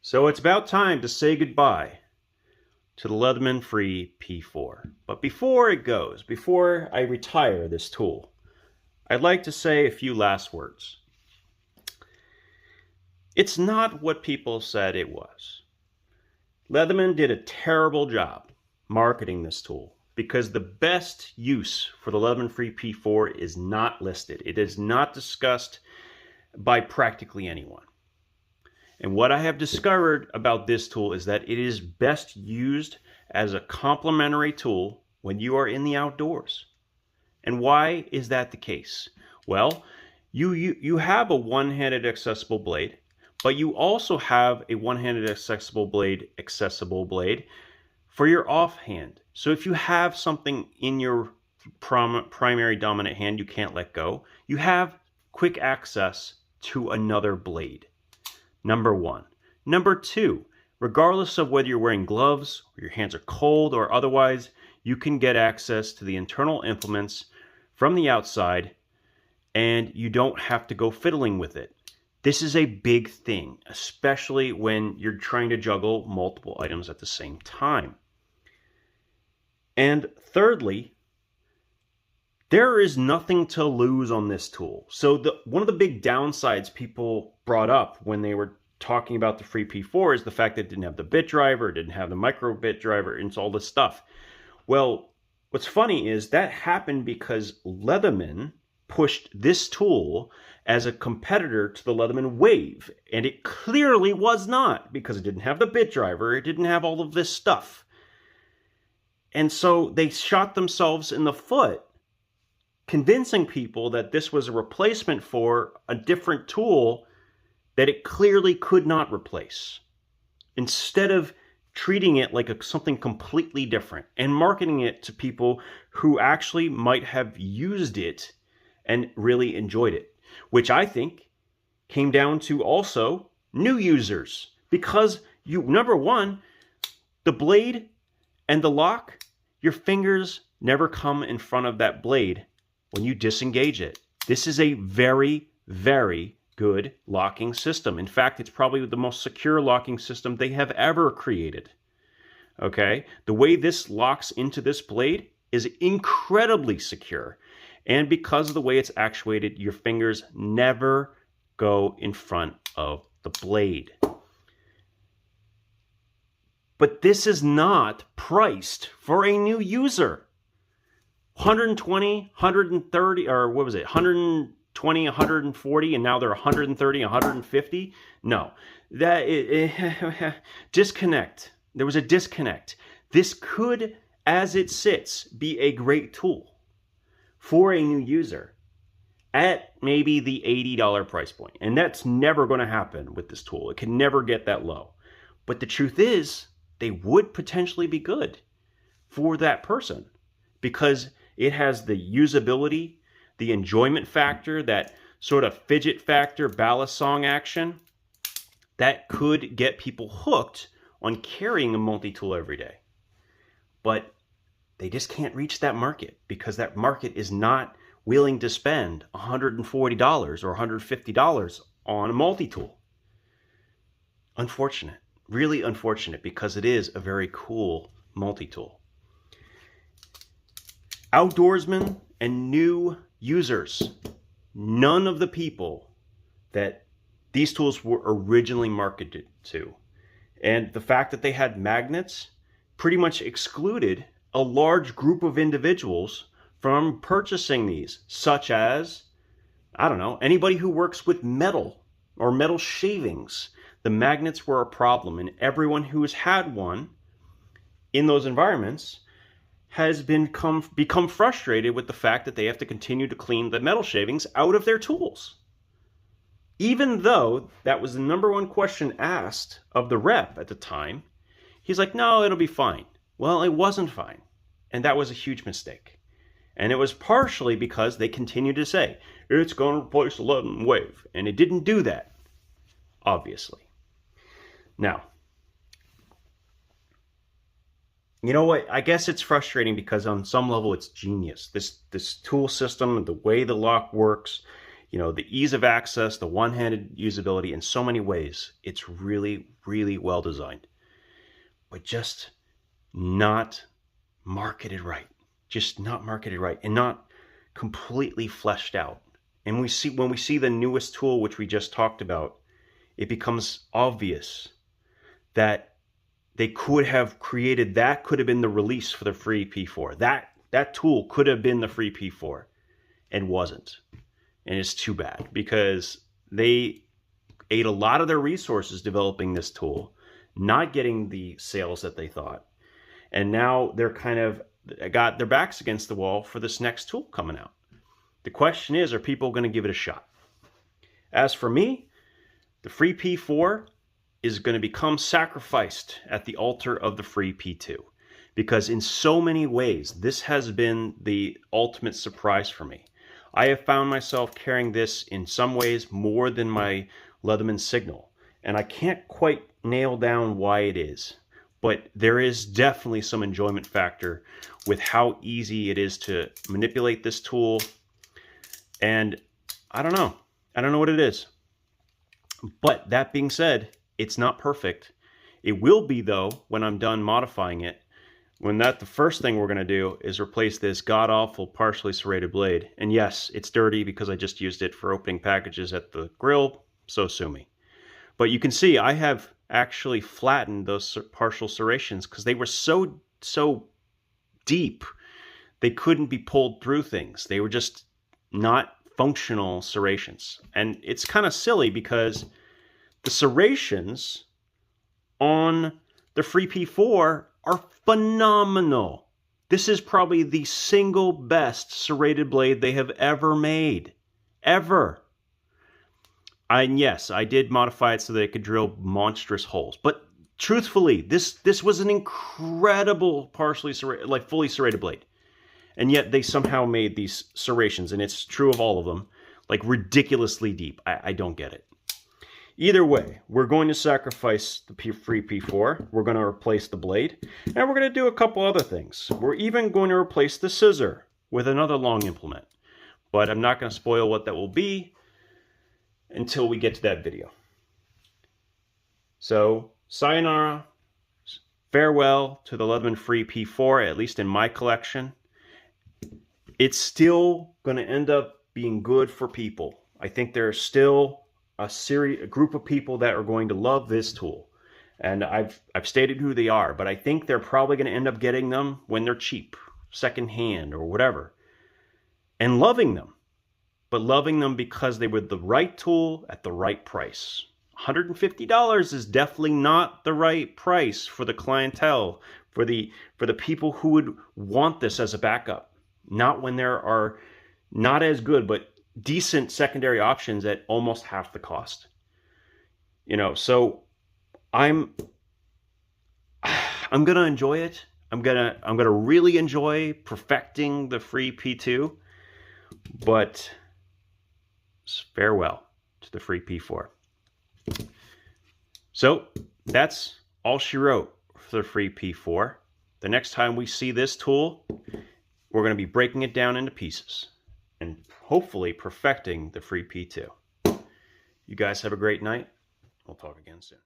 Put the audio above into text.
So it's about time to say goodbye to the Leatherman Free P4. But before I retire this tool, I'd like to say a few last words. It's not what people said it was. Leatherman did a terrible job marketing this tool because the best use for the Leatherman Free P4 is not listed. It is not discussed by practically anyone. And what I have discovered about this tool is that it is best used as a complementary tool when you are in the outdoors. And why is that the case? Well, you have a one-handed accessible blade, but you also have a one-handed accessible blade for your offhand. So if you have something in your primary dominant hand you can't let go, you have quick access to another blade. Number one. Number two, regardless of whether you're wearing gloves or your hands are cold or otherwise, you can get access to the internal implements from the outside and you don't have to go fiddling with it. This is a big thing, especially when you're trying to juggle multiple items at the same time. And thirdly, there is nothing to lose on this tool. So one of the big downsides people brought up when they were talking about the Free P4 is the fact that it didn't have the bit driver, it didn't have the micro bit driver, and it's all this stuff. Well, what's funny is that happened because Leatherman pushed this tool as a competitor to the Leatherman Wave, and it clearly was not, because it didn't have the bit driver, it didn't have all of this stuff. And so they shot themselves in the foot convincing people that this was a replacement for a different tool that it clearly could not replace, instead of treating it like something completely different and marketing it to people who actually might have used it and really enjoyed it, which I think came down to also new users, because number one, the blade and the lock, your fingers never come in front of that blade when you disengage it. This is a very, very good locking system. In fact, it's probably the most secure locking system they have ever created. Okay? The way this locks into this blade is incredibly secure. And because of the way it's actuated, your fingers never go in front of the blade. But this is not priced for a new user. 120, 130, or what was it? 120, 140, and now they're 130, 150? No. Disconnect. There was a disconnect. This could, as it sits, be a great tool for a new user at maybe the $80 price point. And that's never going to happen with this tool. It can never get that low. But the truth is, they would potentially be good for that person because it has the usability, the enjoyment factor, that sort of fidget factor, ballast song action that could get people hooked on carrying a multi-tool every day. But they just can't reach that market because that market is not willing to spend $140 or $150 on a multi-tool. Unfortunate, really unfortunate, because it is a very cool multi-tool. Outdoorsmen and new users, none of the people that these tools were originally marketed to, and the fact that they had magnets pretty much excluded a large group of individuals from purchasing these, such as, I don't know, anybody who works with metal or metal shavings. The magnets were a problem, and everyone who has had one in those environments has become frustrated with the fact that they have to continue to clean the metal shavings out of their tools. Even though that was the number one question asked of the rep at the time, he's like, no, it'll be fine. Well, it wasn't fine. And that was a huge mistake. And it was partially because they continued to say, it's going to replace the Leatherman Wave. And it didn't do that, obviously. Now, you know what? I guess it's frustrating because on some level it's genius. This tool system, the way the lock works, You know, the ease of access, the one-handed usability in so many ways. It's really, really well designed, but just not marketed right. Just not marketed right, and not completely fleshed out. And when we see the newest tool, which we just talked about, it becomes obvious that they could have created, that could have been the release for the free P4. That tool could have been the free P4 and wasn't. And it's too bad, because they ate a lot of their resources developing this tool, not getting the sales that they thought. And now they're kind of got their backs against the wall for this next tool coming out. The question is, are people going to give it a shot? As for me, the free P4 is going to become sacrificed at the altar of the free P2, because in so many ways, this has been the ultimate surprise for me. I have found myself carrying this in some ways more than my Leatherman Signal, and I can't quite nail down why it is, but there is definitely some enjoyment factor with how easy it is to manipulate this tool. And I don't know what it is. But that being said, it's not perfect. It will be, though, when I'm done modifying it. The first thing we're going to do is replace this god-awful partially serrated blade. And yes, it's dirty because I just used it for opening packages at the grill, so sue me. But you can see I have actually flattened those partial serrations because they were so deep. They couldn't be pulled through things. They were just not functional serrations. And it's kind of silly because the serrations on the free P4 are phenomenal. This is probably the single best serrated blade they have ever made. Ever. And yes, I did modify it so that it could drill monstrous holes. But truthfully, this was an incredible partially serrated, like fully serrated blade. And yet they somehow made these serrations, and it's true of all of them, like ridiculously deep. I don't get it. Either way, we're going to sacrifice the free P4. We're going to replace the blade, and we're going to do a couple other things. We're even going to replace the scissor with another long implement. But I'm not going to spoil what that will be until we get to that video. So, sayonara, farewell to the Leatherman Free P4, at least in my collection. It's still going to end up being good for people. I think there's still a group of people that are going to love this tool. And I've stated who they are, but I think they're probably going to end up getting them when they're cheap, secondhand or whatever, and loving them. But loving them because they were the right tool at the right price. $150 is definitely not the right price for the clientele, for the people who would want this as a backup. Not when there are not as good, but decent secondary options at almost half the cost. You know, so I'm gonna enjoy it. I'm gonna really enjoy perfecting the free P2, but farewell to the free P4. So that's all she wrote for the free P4. The next time we see this tool, we're going to be breaking it down into pieces and hopefully perfecting the free P2. You guys have a great night. We'll talk again soon.